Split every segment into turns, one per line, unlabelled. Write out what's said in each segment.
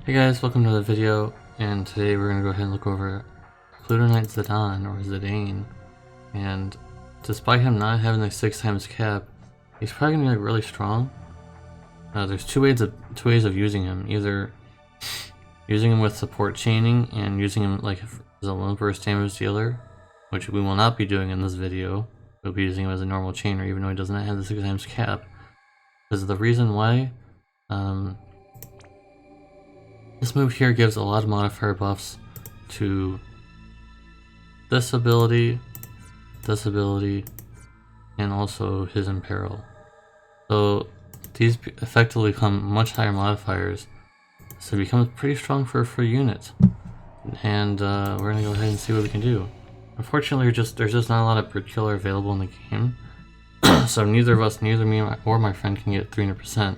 Hey guys, welcome to the video, and today we're going to go ahead and look over Pluto Knight Zidane, or Zidane, and despite him not having the 6 times cap, he's probably going to be like really strong. There's two ways of using him, either using him with support chaining and using him like as a lone burst damage dealer, which we will not be doing in this video. We'll be using him as a normal chainer even though he does not have the 6 times cap, because the reason why this move here gives a lot of modifier buffs to this ability, and also his Imperil. So these effectively become much higher modifiers, so it becomes pretty strong for a free unit. And we're gonna go ahead and see what we can do. Unfortunately, there's just not a lot of Brute Killer available in the game, so neither me or my friend can get 300%.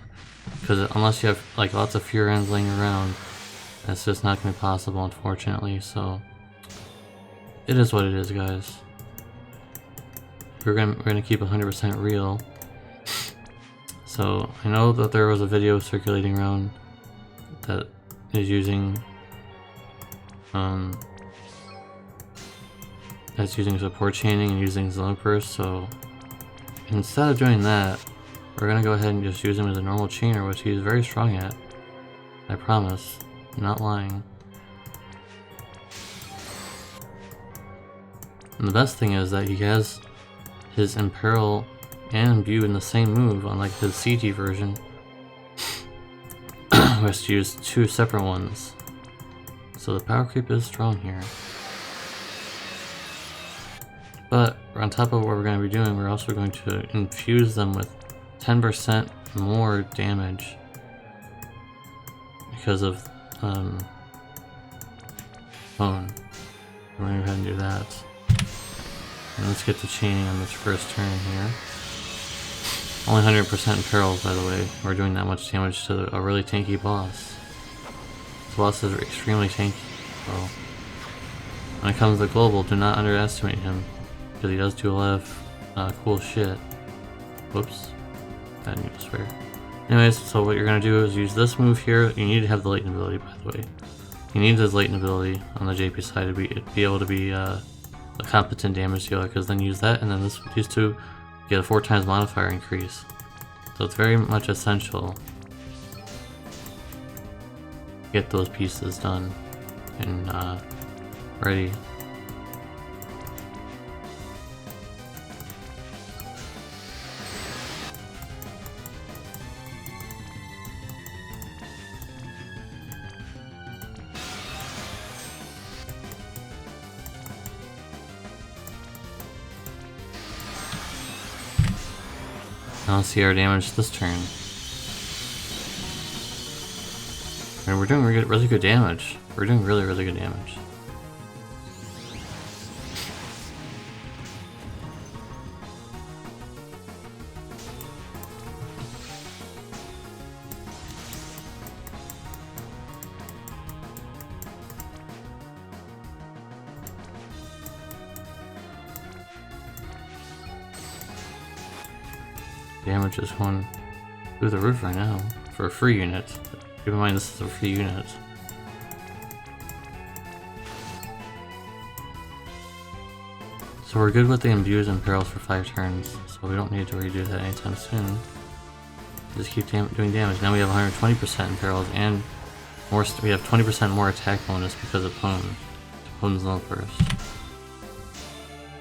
Because unless you have like lots of Furans laying around, that's just not going to be possible, unfortunately. So it is what it is, guys. We're gonna keep 100% real. So I know that there was a video circulating around that is using support chaining and using Zone Burst. So instead of doing that, we're gonna go ahead and just use him as a normal chainer, which he's very strong at. I promise. I'm not lying. And the best thing is that he has his Imperil and Imbue in the same move, unlike his CG version, who has to use 2 separate ones. So the power creep is strong here. But on top of what we're going to be doing, we're also going to infuse them with 10% more damage because of phone. We're going to go ahead and do that. And let's get to chaining on this first turn here. Only 100% perils, by the way. We're doing that much damage to a really tanky boss. This boss is extremely tanky, so when it comes to global, do not underestimate him, because he does do a lot of cool shit. Whoops. I didn't need to swear. Anyways, so what you're going to do is use this move here. You need to have the latent ability, by the way. You need this latent ability on the JP side to be able to be a competent damage dealer, because then use that, and then these two get a 4 times modifier increase. So it's very much essential to get those pieces done and ready. Now let's see our damage this turn. And we're doing really good damage. We're doing really good damage. Damage is going through the roof right now for a free unit. Keep in mind this is a free unit. So we're good with the imbues and perils for 5 turns, so we don't need to redo that anytime soon. Just keep doing damage. Now we have 120% in perils and more. We have 20% more attack bonus because of Pone's Zone Burst.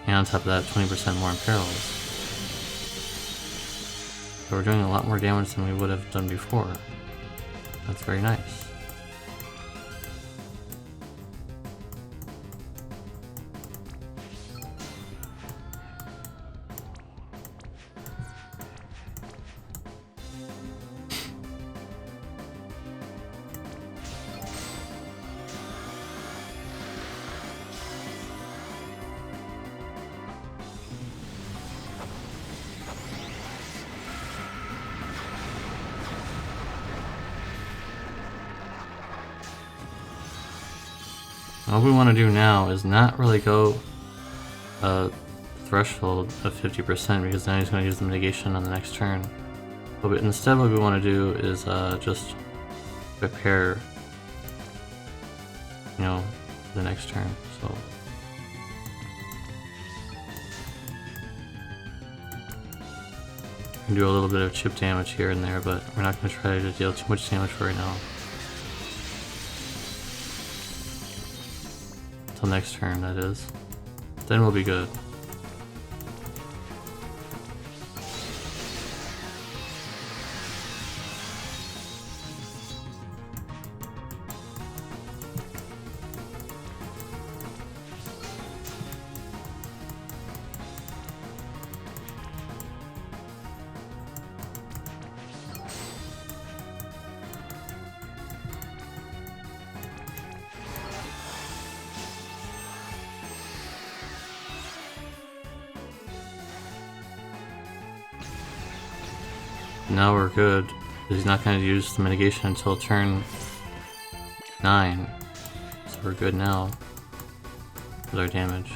And on top of that, 20% more in perils. So we're doing a lot more damage than we would have done before. That's very nice. What we want to do now is not really go threshold of 50%, because then he's going to use the mitigation on the next turn. But instead what we want to do is just prepare you know, the next turn. So we can do a little bit of chip damage here and there, but we're not going to try to deal too much damage for right now. Until next turn, that is. Then we'll be good. Now we're good, because he's not going to use the mitigation until turn 9. So we're good now with our damage.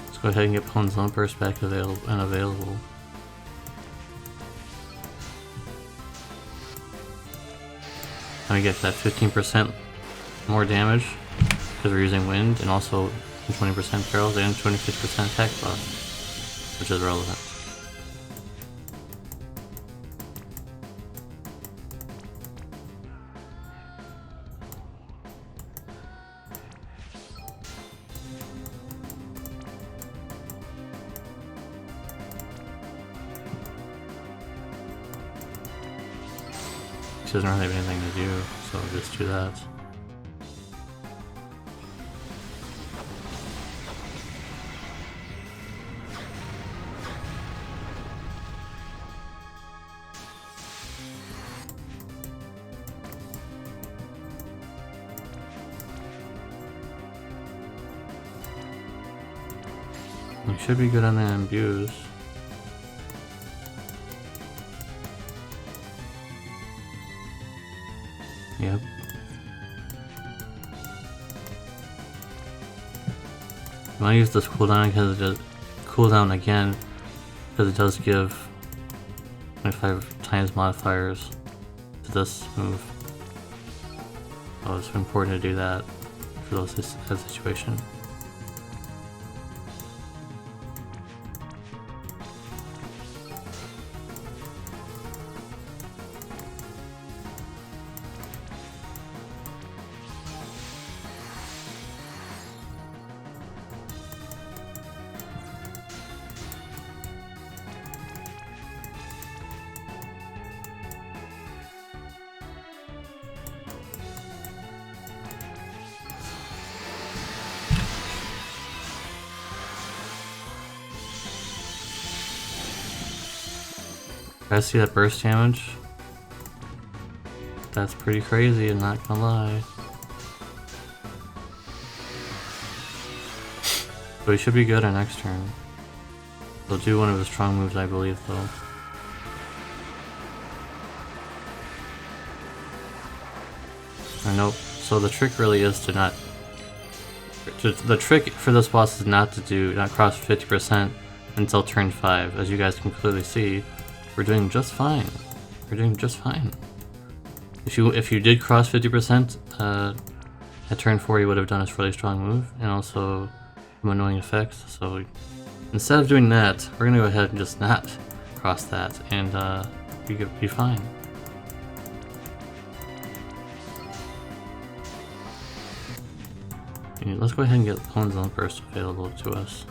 Let's go ahead and get Pone's Zone Burst back available. And we get that 15% more damage because we're using wind, and also 20% perils and 26% attack buff, which is relevant. She doesn't really have anything to do, so I'll just do that. We should be good on the imbues. Yep. I want to use this cooldown because it does cooldown again, because it does give 25 times modifiers to this move. So it's important to do that for that situation. Guys, see that burst damage? That's pretty crazy, I'm not gonna lie. But he should be good on next turn. He'll do one of his strong moves, I believe, though. Nope. So the trick really is to not... The trick for this boss is not cross 50% until turn 5. As you guys can clearly see, we're doing just fine. We're doing just fine. If you did cross 50% at turn 4, you would have done a really strong move, and also some annoying effects. So instead of doing that, we're gonna go ahead and just not cross that, and be fine. And let's go ahead and get Pone's Zone Burst available to us.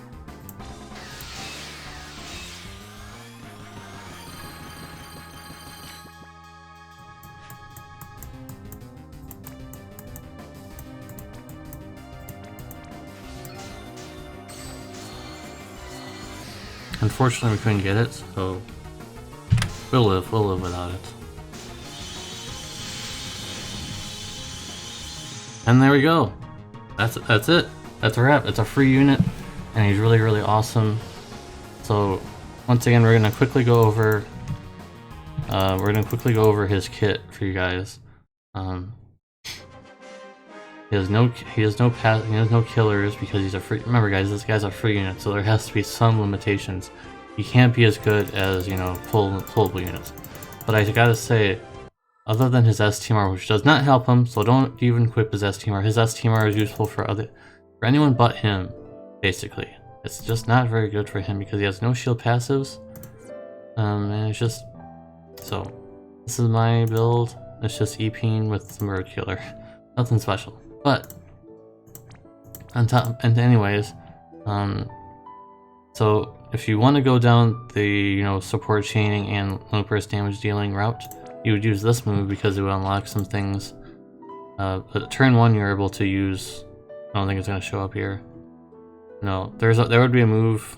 Unfortunately, we couldn't get it, so we'll live without it. And there we go. That's it. That's a wrap. It's a free unit, and he's really, really awesome. So once again, we're gonna quickly go over his kit for you guys. He has no killers because he's a free. Remember, guys, this guy's a free unit, so there has to be some limitations. He can't be as good as, you know, pullable units. But I gotta say, other than his STMR, which does not help him, so don't even equip his STMR. His STMR is useful for anyone but him, basically. It's just not very good for him because he has no shield passives. And it's just... So, this is my build. It's just EPing with some bird killer. Nothing special. But, on top, and anyways, so if you want to go down the, you know, support chaining and low burst damage dealing route, you would use this move because it would unlock some things. But at turn 1 you're able to use... I don't think it's going to show up here. No, there would be a move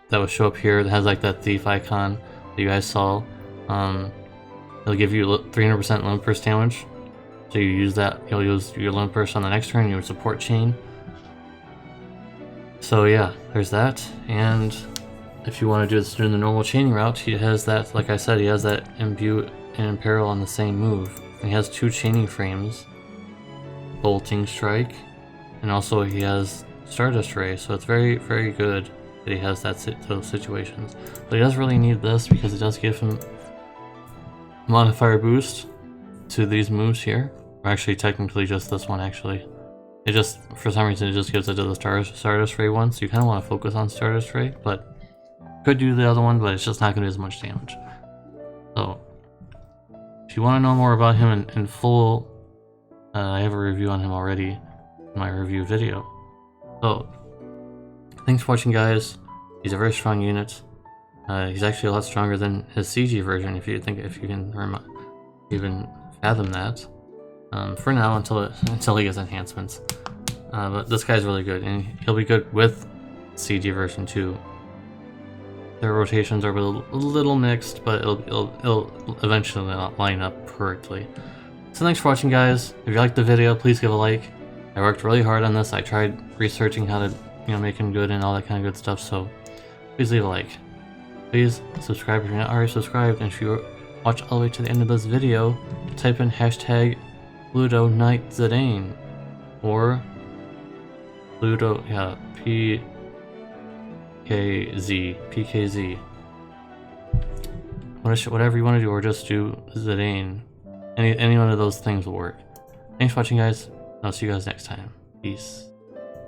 that would show up here that has like that thief icon that you guys saw. It'll give you 300% lone burst damage. So you use that, you'll use your lone burst on the next turn, you would support chain. So yeah, there's that. And if you want to do this during the normal chaining route, he has that, like I said, he has that imbue and imperil on the same move. And he has 2 chaining frames, bolting strike, and also he has Stardust Ray, so it's very, very good that he has those situations. But he doesn't really need this because it does give him modifier boost to these moves here. Or actually, technically just this one, actually. It just, for some reason, it just gives it to the Stardust Ray one, so you kind of want to focus on Stardust Ray, but could do the other one, but it's just not going to do as much damage. So, if you want to know more about him in full, I have a review on him already in my review video. So, thanks for watching, guys. He's a very strong unit. He's actually a lot stronger than his CG version, if you can even fathom that. For now, until he gets enhancements. But this guy's really good, and he'll be good with CG version 2. Their rotations are a little mixed, but it'll eventually line up correctly. So thanks for watching, guys. If you liked the video, please give a like. I worked really hard on this. I tried researching how to, you know, make him good and all that kind of good stuff, so please leave a like. Please subscribe if you're not already subscribed, and if you watch all the way to the end of this video, type in hashtag Pluto Knight Zidane, or Pluto, yeah, PKZ. Whatever you want to do, or just do Zidane. Any one of those things will work. Thanks for watching, guys. I'll see you guys next time. Peace.